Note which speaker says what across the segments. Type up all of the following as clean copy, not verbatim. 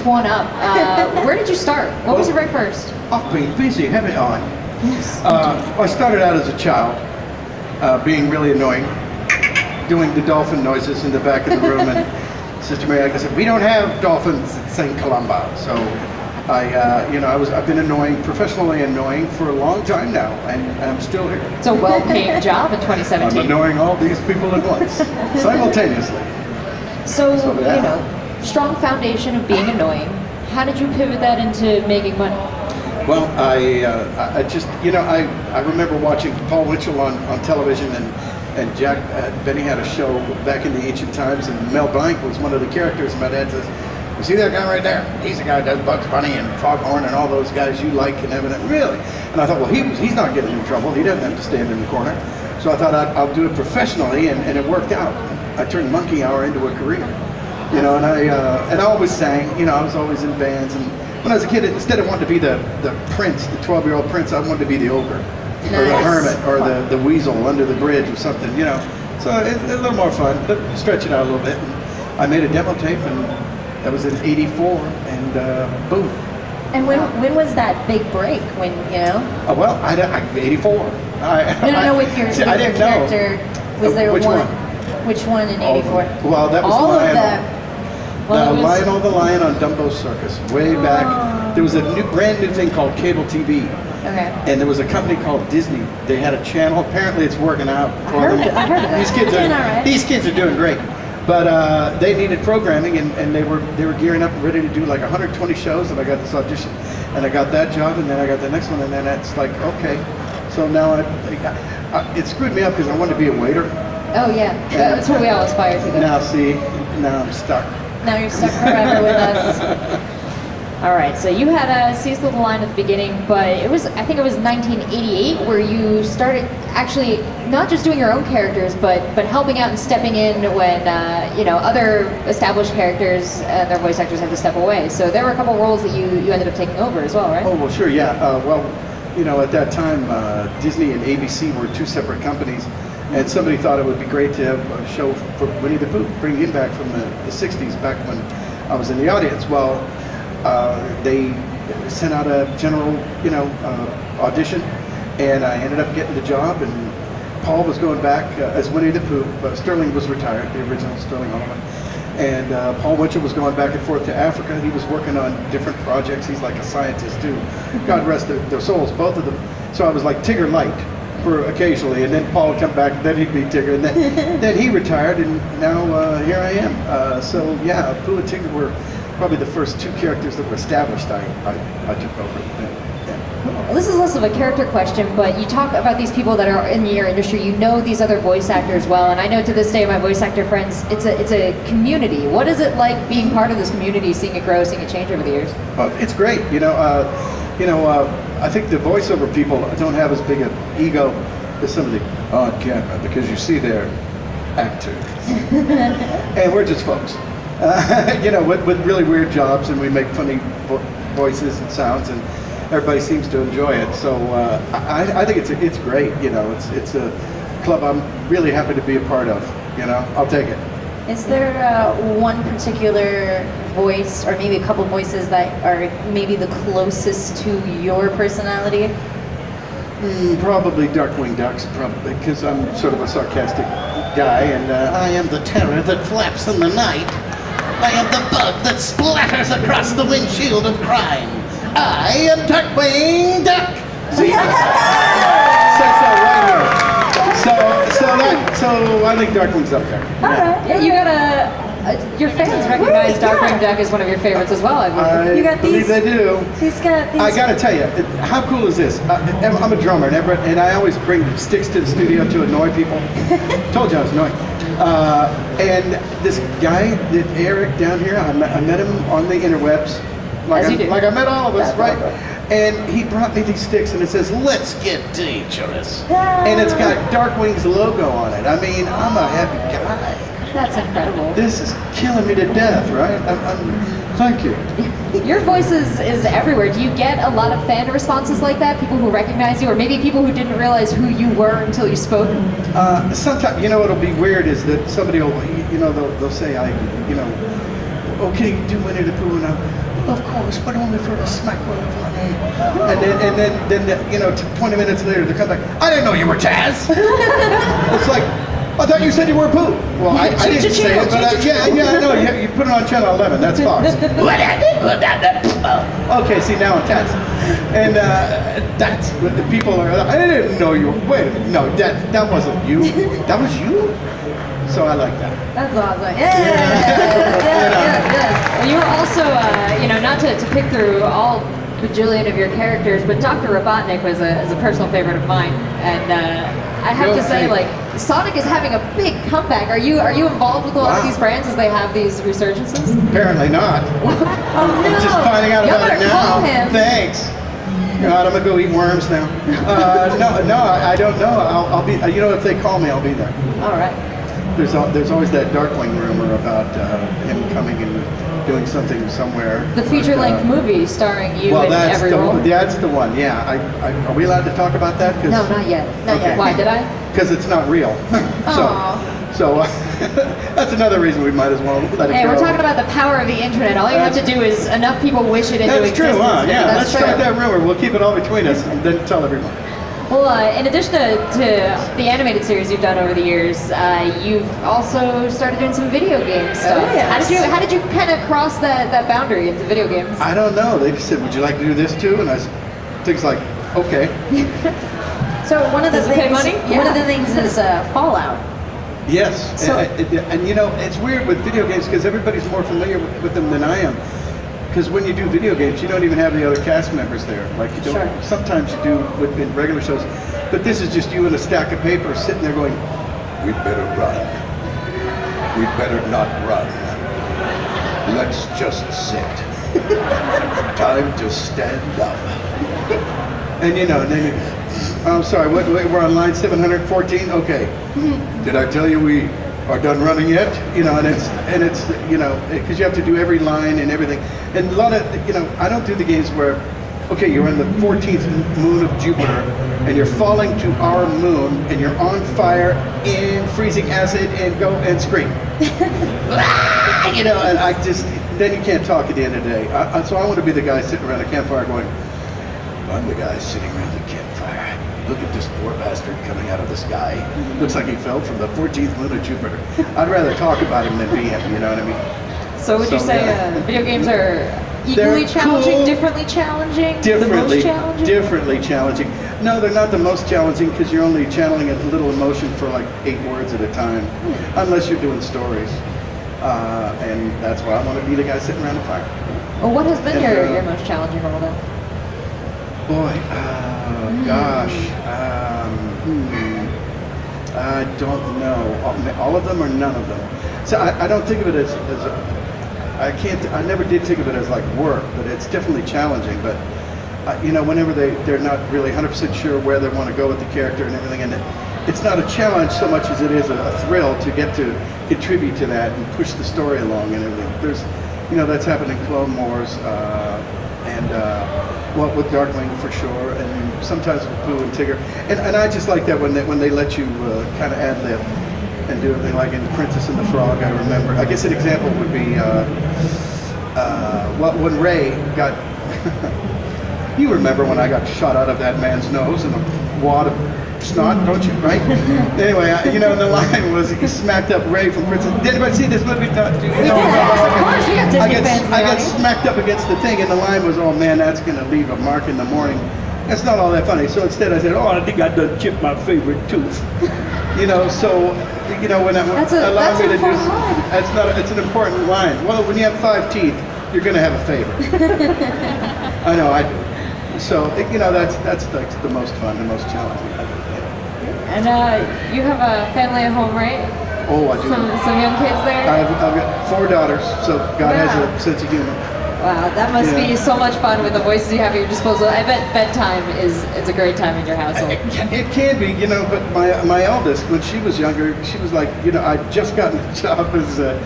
Speaker 1: one up. Where did you start? What was your very first?
Speaker 2: I've been busy, haven't I?
Speaker 1: Yes.
Speaker 2: I started out as a child, being really annoying, doing the dolphin noises in the back of the room, and Sister Mary said, "We don't have dolphins at St. Columba." So I've been annoying, professionally annoying for a long time now, and I'm still here.
Speaker 1: It's a well-paid job in 2017.
Speaker 2: I'm annoying all these people at once, simultaneously.
Speaker 1: So strong foundation of being annoying. How did you pivot that into making money?
Speaker 2: Well, I just, I remember watching Paul Winchell on television, and Jack Benny had a show back in the ancient times, and Mel Blanc was one of the characters, and my dad says, "You see that guy right there? He's the guy that does Bugs Bunny and Foghorn and all those guys you like and everything." Really? And I thought, well, he's not getting in trouble. He doesn't have to stand in the corner. So I thought I'll do it professionally, and it worked out. I turned Monkey Hour into a career. And I always sang. I was always in bands, and when I was a kid, instead of wanting to be the prince, the 12-year-old prince, I wanted to be the ogre, or the hermit, or the weasel under the bridge or something. So it's a little more fun, but stretch it out a little bit. And I made a demo tape, and that was in '84, and boom.
Speaker 3: And when was that big break? When
Speaker 2: Well, I 84.
Speaker 3: No, with your character. Was there
Speaker 2: which one?
Speaker 3: Which one in '84?
Speaker 2: Well, that was
Speaker 3: all
Speaker 2: Lionel.
Speaker 3: of them.
Speaker 2: Well, Lionel the Lion on Dumbo Circus, way back. There was a brand new thing called cable TV.
Speaker 3: Okay.
Speaker 2: And there was a company called Disney. They had a channel. Apparently, it's working out for them.
Speaker 3: I heard of that.
Speaker 2: These kids are doing great. But they needed programming, and they were gearing up and ready to do like 120 shows. And I got this audition, and I got that job, and then I got the next one, and then it's like, okay. So now it screwed me up because I wanted to be a waiter.
Speaker 1: Oh yeah, that's what we all aspire to do.
Speaker 2: Now I'm stuck.
Speaker 1: Now you're stuck forever with us. All right, so you had Cecil the Lion at the beginning, but I think it was 1988 where you started actually not just doing your own characters, but helping out and stepping in when other established characters and their voice actors had to step away. So there were a couple roles that you ended up taking over as well, right?
Speaker 2: Oh well, sure, yeah. At that time, Disney and ABC were two separate companies. And somebody thought it would be great to have a show for Winnie the Pooh, bring him back from the 60s, back when I was in the audience. Well, they sent out a general, audition, and I ended up getting the job, and Paul was going back as Winnie the Pooh, but Sterling was retired, the original Sterling Allman. And Paul Winchell was going back and forth to Africa. He was working on different projects. He's like a scientist too. God rest their souls, both of them. So I was like Tigger Light. For occasionally, and then Paul would come back, and then he'd be Tigger, and then he retired, and now here I am. So yeah, Pooh and Tigger were probably the first two characters that were established. I took over.
Speaker 1: Well, this is less of a character question, but you talk about these people that are in your industry. You know these other voice actors well, and I know to this day, my voice actor friends, it's a community. What is it like being part of this community, seeing it grow, seeing it change over the years?
Speaker 2: Well, it's great. I think the voiceover people don't have as big an ego as some of the on camera, because you see they're actors, and we're just folks, with really weird jobs, and we make funny voices and sounds, and everybody seems to enjoy it. So I think it's great. It's a club I'm really happy to be a part of. I'll take it.
Speaker 3: Is there one particular voice, or maybe a couple voices that are maybe the closest to your personality?
Speaker 2: Probably Darkwing Ducks, probably, because I'm sort of a sarcastic guy, and I am the terror that flaps in the night. I am the bug that splatters across the windshield of crime. I am Darkwing Duck. See? So I think Darkwing's up there.
Speaker 1: All right. Yeah, you got your fans recognize Darkwing Duck as one of your favorites as well.
Speaker 2: I believe they do.
Speaker 3: He's got these.
Speaker 2: I gotta tell you, how cool is this? I'm a drummer, and I always bring sticks to the studio to annoy people. Told you I was annoying. And this guy, Eric down here, I met him on the interwebs. Like I met all of us, right? And he brought me these sticks, and it says, "Let's get dangerous." And it's got Darkwing's logo on it. I mean, I'm a happy guy.
Speaker 1: That's incredible.
Speaker 2: This is killing me to death, right? Thank you.
Speaker 1: Your voice is everywhere. Do you get a lot of fan responses like that? People who recognize you, or maybe people who didn't realize who you were until you spoke?
Speaker 2: Sometimes, what'll be weird is that somebody will, they'll say, oh, can you do Winnie the Pooh? And I'm, of course, but only for the smack roll of money. And then you know, 20 minutes later, they come back, I didn't know you were Taz. It's like, I thought you said you were Pooh. Well, I didn't say it, but yeah, I know. You put it on channel 11. That's Fox. Okay, see, now I'm Taz. And that's what the people are. I didn't know you. Wait a minute. No, that wasn't you. That was you. So I like that.
Speaker 3: That's awesome.
Speaker 1: Well, you were also, you know, not to pick through all bajillion of your characters, but Dr. Robotnik was a personal favorite of mine, and I have to say, like, Sonic is having a big comeback. Are you involved with a lot of these brands as they have these resurgences?
Speaker 2: Apparently not.
Speaker 1: Oh no!
Speaker 2: I'm just finding out about it now. Thanks. God, I'm gonna go eat worms now. No, I don't know. I'll be. You know, if they call me, I'll be there.
Speaker 1: All right.
Speaker 2: There's always that Darkwing rumor about him coming and doing something somewhere.
Speaker 1: The feature-length movie starring you in every role?
Speaker 2: That's the one, yeah. Are we allowed to talk about that?
Speaker 1: No, not yet. Not yet. Why, did I?
Speaker 2: Because it's not real. So that's another reason we might as well let it go.
Speaker 1: Hey, we're talking about the power of the internet. All you have to do is enough people wish it into existence.
Speaker 2: That's true, huh? Yeah, let's
Speaker 1: true.
Speaker 2: start that rumor. We'll keep it all between us and then tell everyone.
Speaker 1: Well, in addition to the animated series you've done over the years, you've also started doing some video games stuff.
Speaker 3: Oh, yes.
Speaker 1: How did you kind of cross that boundary into video games?
Speaker 2: I don't know. They just said, "Would you like to do this too?" And I said, things like, "Okay."
Speaker 3: So one of the
Speaker 1: Does it pay money?
Speaker 3: One of the things is Fallout.
Speaker 2: Yes,
Speaker 3: So,
Speaker 2: and you know, it's weird with video games because everybody's more familiar with them than I am. Because when you do video games, you don't even have the other cast members there. Like you don't.
Speaker 3: Sure.
Speaker 2: Sometimes you do in regular shows, but this is just you and a stack of paper sitting there going, "We'd better run. We'd better not run. Let's just sit. Time to stand up." And you know, and then you, I'm sorry, we're on line 714. Okay. Did I tell you we are done running yet? You know, and it's you know, because you have to do every line and everything. And a lot of, you know, I don't do the games where, okay, you're in the 14th moon of Jupiter and you're falling to our moon and you're on fire in freezing acid and go and scream. You know, and I just, then you can't talk at the end of the day. So I want to be the guy sitting around a campfire going, I'm the guy sitting around the campfire. Look at this poor bastard coming out of the sky. Looks like he fell from the 14th moon of Jupiter. I'd rather talk about him than be him, you know what I mean?
Speaker 1: So would you say video games are equally challenging,
Speaker 2: cool.
Speaker 1: Differently challenging?
Speaker 2: Differently,
Speaker 1: the most challenging?
Speaker 2: differently challenging. No, they're not the most challenging because you're only channeling a little emotion for like 8 words at a time, unless you're doing stories. And that's why I want to be the guy sitting around the fire.
Speaker 1: Well, what has been your most challenging role then?
Speaker 2: Boy, gosh, I don't know. All of them or none of them. So I don't think of it as I never did think of it as like work, but it's definitely challenging. But you know, whenever they're not really 100% sure where they want to go with the character and everything, and it's not a challenge so much as it is a thrill to get to contribute to that and push the story along and everything. There's, you know, that's happened in Clone Wars, and well, with Darkwing for sure, and sometimes with Pooh and Tigger. And I just like that when they let you kind of ad lib and do everything, like in Princess and the Frog. I remember. I guess an example would be when Ray got. You remember when I got shot out of that man's nose and a wad of snot, don't you? Right? Anyway, you know, the line was he smacked up Ray from Princess. Did anybody see this movie? No,
Speaker 1: of course, we got Disney fans.
Speaker 2: I got smacked up against the thing, and the line was, "Oh man, that's gonna leave a mark in the morning." That's not all that funny. So instead, I said, "Oh, I think I done chipped my favorite tooth." You know, so you know when that allowed me to do. That's not. It's an important line. Well, when you have 5 teeth, you're gonna have a favorite. I know. I do. So you know that's the most fun, the most challenging.
Speaker 1: And you have a family at home, right?
Speaker 2: Oh, I do.
Speaker 1: Some young kids there.
Speaker 2: I've got 4 daughters, so God has a sense of humor.
Speaker 1: Wow, that must be so much fun with the voices you have at your disposal. I bet bedtime is a great time in your household.
Speaker 2: It can be, you know, but my eldest, when she was younger, she was like, you know, I'd just gotten a job as the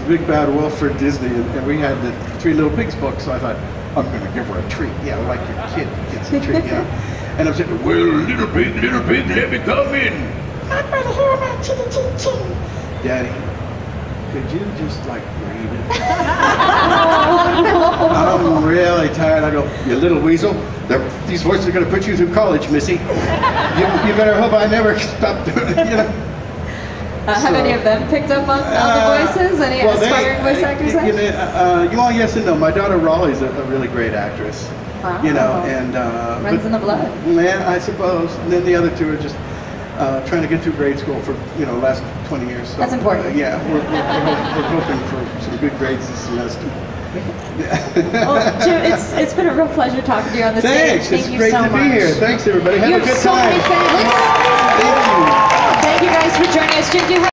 Speaker 2: big bad wolf for Disney, and we had the 3 Little Pigs book, so I thought, I'm going to give her a treat. Yeah, like your kid gets a treat, you know. And I'm saying, well, little pig, let me come in. I'm going to hear about chitty chitty chitty. Daddy, could you just like breathe evening. I'm really tired. I go, you little weasel. These voices are going to put you through college, Missy. You better hope I never stop doing it, you know.
Speaker 1: Have any of them picked up on the voices? Any aspiring voice actors?
Speaker 2: You all yes and no. My daughter Raleigh's a really great actress.
Speaker 1: Wow.
Speaker 2: You know, and
Speaker 1: runs in the blood.
Speaker 2: Yeah, I suppose. And then the other two are just trying to get through grade school for the last 20 years. So,
Speaker 1: that's important.
Speaker 2: Yeah, we're hoping for some good grades this semester.
Speaker 1: Well, Jim, it's been a real pleasure talking to you on the
Speaker 2: Thanks.
Speaker 1: stage.
Speaker 2: It's great to be here. Thanks, everybody. Have a good
Speaker 1: so
Speaker 2: time.
Speaker 1: many fans.
Speaker 2: Thank you.
Speaker 1: Thank you guys for joining us. Jim, do you have